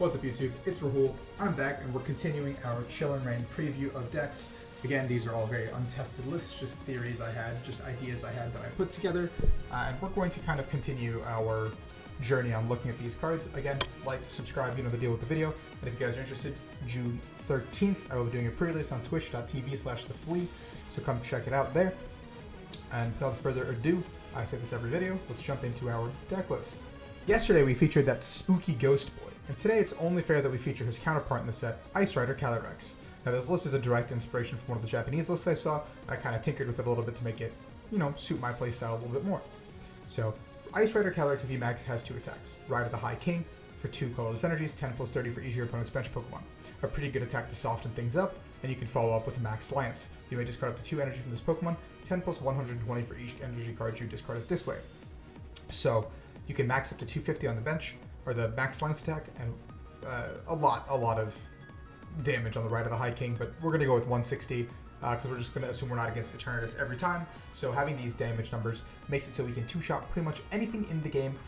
What's up YouTube, it's Rahul, I'm back and we're continuing our Chill and Rain preview of decks. Again, these are all very untested lists, just theories I had, just ideas I had that I put together. And we're going to kind of continue our journey on looking at these cards. Again, like, subscribe, you know the deal with the video. And if you guys are interested, June 13th, I will be doing a pre-release on twitch.tv/theflea, so come check it out there. And without further ado, I say this every video, let's jump into our deck list. Yesterday we featured that spooky Ghost Boy, and today it's only fair that we feature his counterpart in the set, Rider Calyrex. Now this list is a direct inspiration from one of the Japanese lists I saw, and I kind of tinkered with it a little bit to make it, you know, suit my playstyle a little bit more. So, Rider Calyrex VMAX has 2 attacks. Rider the High King for 2 colorless energies, 10 plus 30 for each of your opponent's bench Pokemon. A pretty good attack to soften things up, and you can follow up with Max Lance. You may discard up to 2 energy from this Pokemon, 10 plus 120 for each energy card you discarded this way. So, you can max up to 250 on the bench, or the Max Lance attack, and a lot of damage on the Rider the High King, but we're going to go with 160, because we're just going to assume we're not against Eternatus every time. So having these damage numbers makes it so we can 2-shot pretty much anything in the game.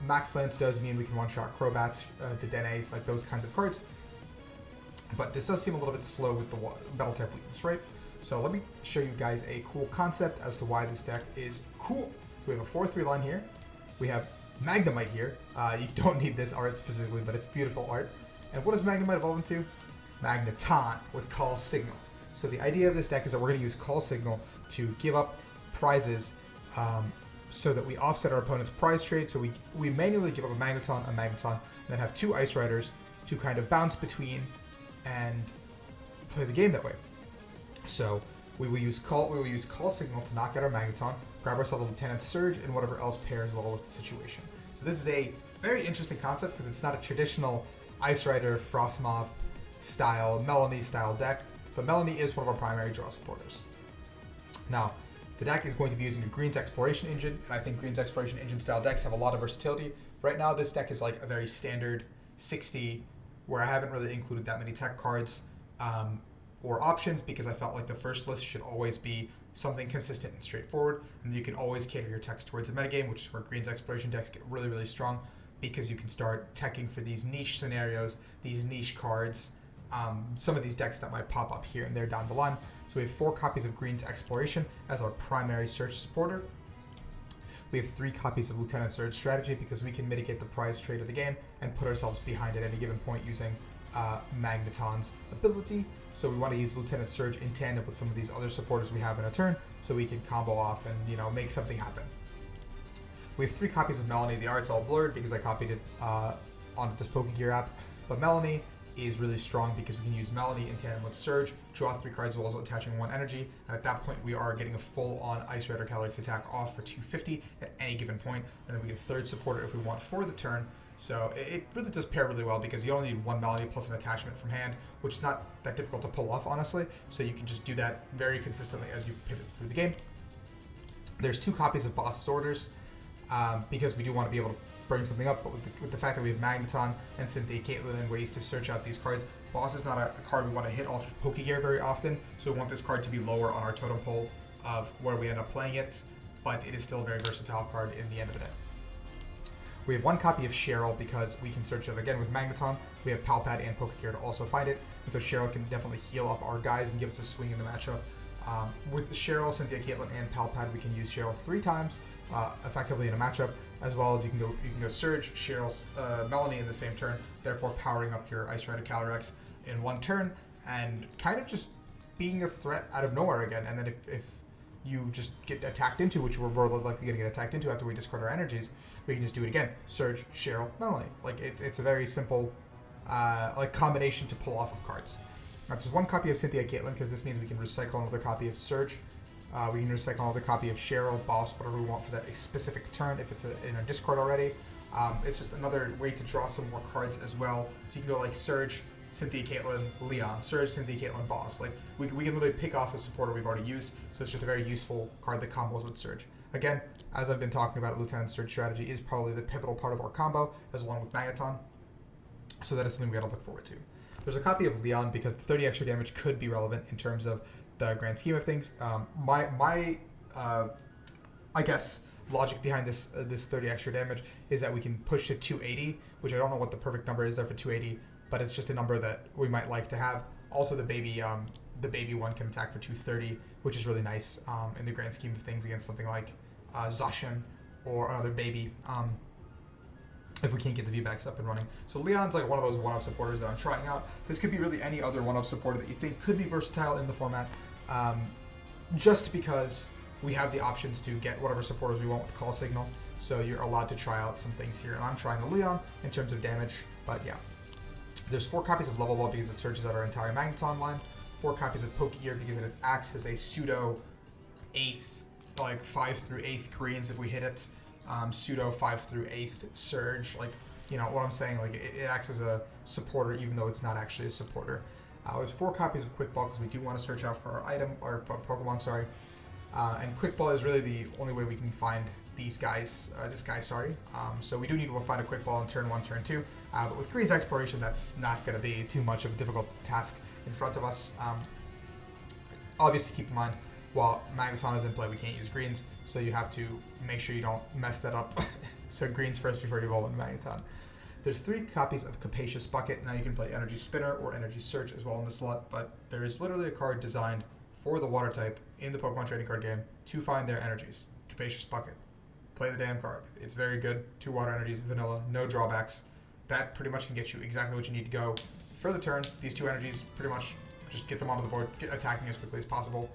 Max Lance does mean we can 1-shot Crobats, Dedenes, like those kinds of cards. But this does seem a little bit slow with the Battle type weakness, right? So let me show you guys a cool concept as to why this deck is cool. So we have a 4-3 line here. We have Magnemite here. You don't need this art specifically, but it's beautiful art. And what does Magnemite evolve into? Magneton with Call Signal. So the idea of this deck is that we're going to use Call Signal to give up prizes so that we offset our opponent's prize trade. So we manually give up a Magneton, and then have 2 Ice Riders to kind of bounce between and play the game that way. So we will use Call Signal to knock out our Magneton, grab ourselves a Lieutenant Surge, and whatever else pairs well with the situation. So this is a very interesting concept because it's not a traditional Ice Rider, Frosmoth style, Melony style deck, but Melony is one of our primary draw supporters. Now, the deck is going to be using a Green's Exploration Engine, and I think Green's Exploration Engine style decks have a lot of versatility. Right now, this deck is like a very standard 60, where I haven't really included that many tech cards or options because I felt like the first list should always be something consistent and straightforward, and you can always cater your techs towards the metagame, which is where Green's Exploration decks get really, really strong because you can start teching for these niche scenarios, these niche cards, some of these decks that might pop up here and there down the line. So we have 4 copies of Green's Exploration as our primary search supporter. We have 3 copies of Lieutenant Surge Strategy because we can mitigate the prize trade of the game and put ourselves behind at any given point using Magneton's ability. So we want to use Lieutenant Surge in tandem with some of these other supporters we have in a turn so we can combo off and, you know, make something happen. We have 3 copies of Melony. The art's all blurred because I copied it onto this Pokegear app, but Melony is really strong because we can use Melony in tandem with Surge, draw 3 cards while also attaching 1 energy, and at that point we are getting a full-on Rider Calyrex attack off for 250 at any given point, and then we get a 3rd supporter if we want for the turn. So it really does pair really well because you only need 1 Melony plus an attachment from hand, which is not that difficult to pull off, honestly, so you can just do that very consistently as you pivot through the game. There's 2 copies of Boss's Orders because we do want to be able to bring something up, but with the fact that we have Magneton and Cynthia Caitlin and ways to search out these cards, Boss is not a card we want to hit off of Pokegear very often, so we want this card to be lower on our totem pole of where we end up playing it, but it is still a very versatile card in the end of the day. We have 1 copy of Cheryl because we can search it again with Magneton. We have Palpad and Pokegear to also find it, and so Cheryl can definitely heal up our guys and give us a swing in the matchup. With Cheryl, Cynthia Caitlin, and Palpad, we can use Cheryl 3 times effectively in a matchup, as well as you can go Surge, Cheryl, Melony in the same turn, therefore powering up your Rider Calyrex in 1 turn and kind of just being a threat out of nowhere again. And then if you just get attacked into, which we're more likely going to get attacked into after we discard our energies, we can just do it again. Surge, Cheryl, Melony. Like it's a very simple like combination to pull off of cards. Now, there's 1 copy of Cynthia Caitlin because this means we can recycle another copy of Surge. We can recycle another copy of Cheryl, Boss, whatever we want for that specific turn if it's in our discard already. It's just another way to draw some more cards as well. So you can go like Surge, Cynthia Caitlin, Leon, Surge, Cynthia Caitlin, Boss. Like we can literally pick off a supporter we've already used, so it's just a very useful card that combos with Surge. Again, as I've been talking about, Lieutenant Surge Strategy is probably the pivotal part of our combo, as along with Magneton. So that is something we gotta look forward to. There's a copy of Leon because the 30 extra damage could be relevant in terms of the grand scheme of things. I guess logic behind this 30 extra damage is that we can push to 280, which I don't know what the perfect number is there for 280, but it's just a number that we might like to have. Also, the baby one can attack for 230, which is really nice in the grand scheme of things against something like Zacian or another baby. If we can't get the VMAX up and running. So Leon's like one of those one-off supporters that I'm trying out. This could be really any other one-off supporter that you think could be versatile in the format, just because we have the options to get whatever supporters we want with Call Signal. So you're allowed to try out some things here. And I'm trying a Leon in terms of damage, but yeah. There's 4 copies of Level Up because it searches out our entire Magneton line. 4 copies of Poke-Ear because it acts as a pseudo 8th, like 5 through 8th greens if we hit it. Pseudo 5 through 8th surge, like, you know what I'm saying, like it acts as a supporter even though it's not actually a supporter. There's 4 copies of Quick Ball because we do want to search out for our item, or Pokemon, sorry. And Quick Ball is really the only way we can find these guys, so we do need to find a Quick Ball in turn 1, turn 2, but with Green's Exploration that's not going to be too much of a difficult task in front of us. Obviously keep in mind, while Magneton is in play, we can't use greens, so you have to make sure you don't mess that up. So greens first before you evolve into Magneton. There's 3 copies of Capacious Bucket. Now you can play Energy Spinner or Energy Search as well in the slot, but there is literally a card designed for the water type in the Pokemon trading card game to find their energies. Capacious Bucket. Play the damn card. It's very good. 2 water energies, vanilla, no drawbacks. That pretty much can get you exactly what you need to go. For the turn, these 2 energies pretty much just get them onto the board, get attacking as quickly as possible.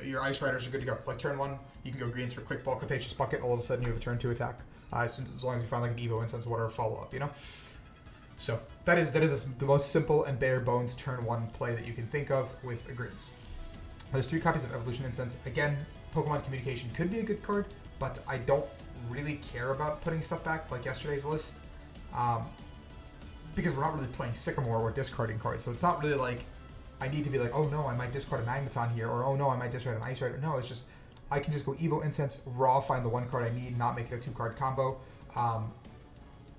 Your Ice Riders are good to go. Like turn 1, you can go greens for Quick Ball, Capacious Bucket. All of a sudden, you have a turn 2 attack. As long as you find like an Evo Incense or whatever follow up, you know. So that is the most simple and bare bones turn 1 play that you can think of with greens. There's 3 copies of Evolution Incense. Again, Pokemon Communication could be a good card, but I don't really care about putting stuff back like yesterday's list, because we're not really playing Sycamore or discarding cards. So it's not really like I need to be like, oh no, I might discard a Magneton here, or oh no, I might discard an Ice Rider. No, it's just I can just go Evo Incense, raw, find the 1 card I need, not make it a 2-card combo.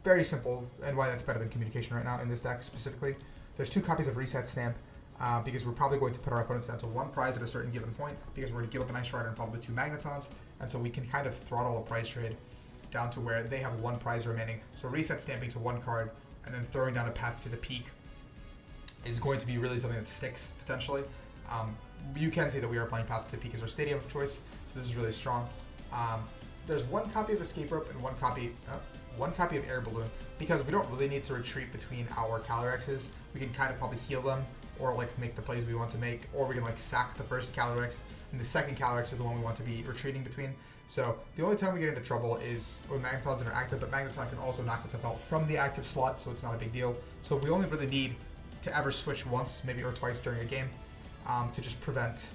Very simple, and why that's better than Communication right now in this deck specifically. There's 2 copies of Reset Stamp, because we're probably going to put our opponents down to 1 prize at a certain given point, because we're going to give up an Ice Rider and probably 2 Magnetons, and so we can kind of throttle a prize trade down to where they have 1 prize remaining. So Reset Stamping to 1 card, and then throwing down a Path to the Peak is going to be really something that sticks, potentially. You can see that we are playing Path to the Peak as our stadium of choice, so this is really strong. There's 1 copy of Escape Rope and 1 copy of Air Balloon, because we don't really need to retreat between our Calyrexes. We can kind of probably heal them, or like make the plays we want to make, or we can like sack the first Calyrex, and the second Calyrex is the one we want to be retreating between. So the only time we get into trouble is when Magnetons are active, but Magneton can also knock itself out from the active slot, so it's not a big deal. So we only really need to ever switch once, maybe or twice during a game, to just prevent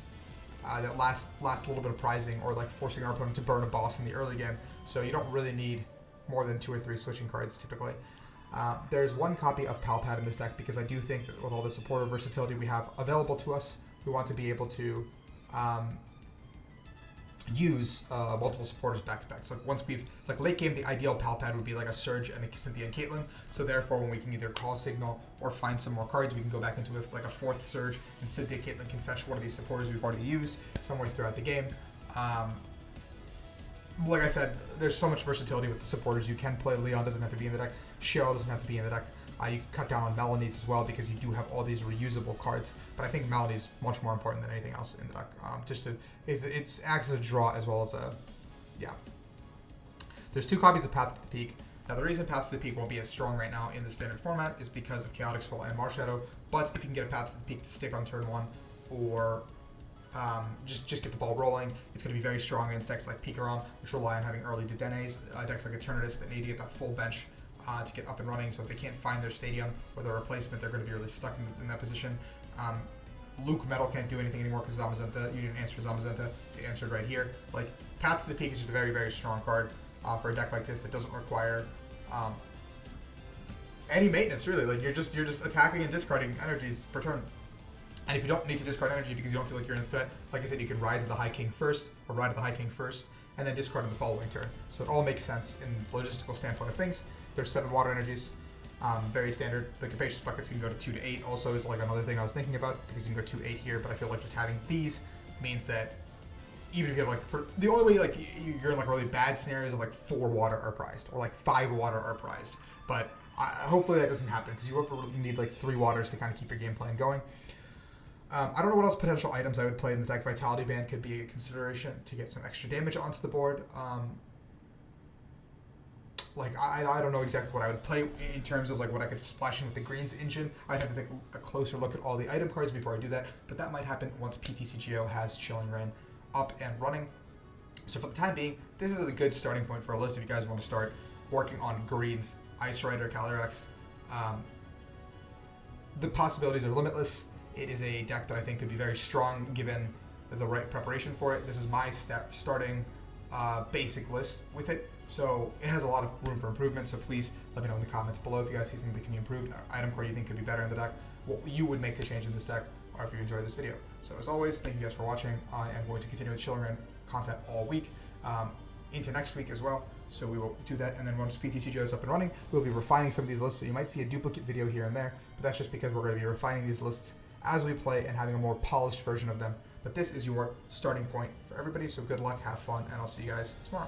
that last little bit of prizing, or like forcing our opponent to burn a boss in the early game. So you don't really need more than 2 or 3 switching cards typically. There's 1 copy of Palpad in this deck because I do think that with all the supporter versatility we have available to us, we want to be able to use multiple supporters back to back. So once we've, like late game, the ideal Palpad would be like a Surge and a Cynthia and Caitlyn. So therefore, when we can either call Signal or find some more cards, we can go back into like a 4th Surge, and Cynthia Caitlyn can fetch one of these supporters we've already used somewhere throughout the game. Like I said, there's so much versatility with the supporters. You can play Leon, doesn't have to be in the deck. Cheryl doesn't have to be in the deck. You can cut down on Melony's as well because you do have all these reusable cards. But I think Melony's much more important than anything else in the deck. It acts as a draw as well as a, yeah. There's 2 copies of Path to the Peak. Now the reason Path to the Peak won't be as strong right now in the standard format is because of Chaotic Soul and Marshadow. But if you can get a Path to the Peak to stick on turn 1, or just get the ball rolling, it's going to be very strong against decks like Pikarom, which rely on having early Dedenes, decks like Eternatus that need to get that full bench to get up and running. So if they can't find their stadium or their replacement, they're going to be really stuck in that position. Luke Metal can't do anything anymore because Zamazenta, you didn't answer Zamazenta, it's answered right here. Like, Path to the Peak is just a very, very strong card for a deck like this that doesn't require any maintenance, really. Like, you're just attacking and discarding energies per turn. And if you don't need to discard energy because you don't feel like you're in a threat, like I said, you can Rise at the High King first, or Ride at the High King first, and then discard in the following turn. So it all makes sense in the logistical standpoint of things. There's 7 water energies, very standard. The Capacious Buckets can go to 2 to 8 also is like another thing I was thinking about, because you can go 2 8 here, but I feel like just having these means that even if you have like, for the only way like you're in like really bad scenarios of like 4 water are prized or like 5 water are prized. But hopefully that doesn't happen because you need like 3 waters to kind of keep your game plan going. I don't know what else potential items I would play in the deck. Vitality Band could be a consideration to get some extra damage onto the board. I don't know exactly what I would play in terms of like what I could splash in with the greens engine. I'd have to take a closer look at all the item cards before I do that, but that might happen once PTCGO has Chilling Reign up and running. So for the time being, this is a good starting point for a list if you guys want to start working on greens, Ice Rider Calyrex. The possibilities are limitless. It is a deck that I think could be very strong given the right preparation for it. This is my starting basic list with it. So it has a lot of room for improvement, so please let me know in the comments below if you guys see something that can be improved, item card you think could be better in the deck, what you would make to change in this deck, or if you enjoyed this video. So as always, thank you guys for watching. I am going to continue with Chilling Reign content all week, into next week as well, so we will do that, and then once PTCGO is up and running, we'll be refining some of these lists, so you might see a duplicate video here and there, but that's just because we're going to be refining these lists as we play and having a more polished version of them. But this is your starting point for everybody, so good luck, have fun, and I'll see you guys tomorrow.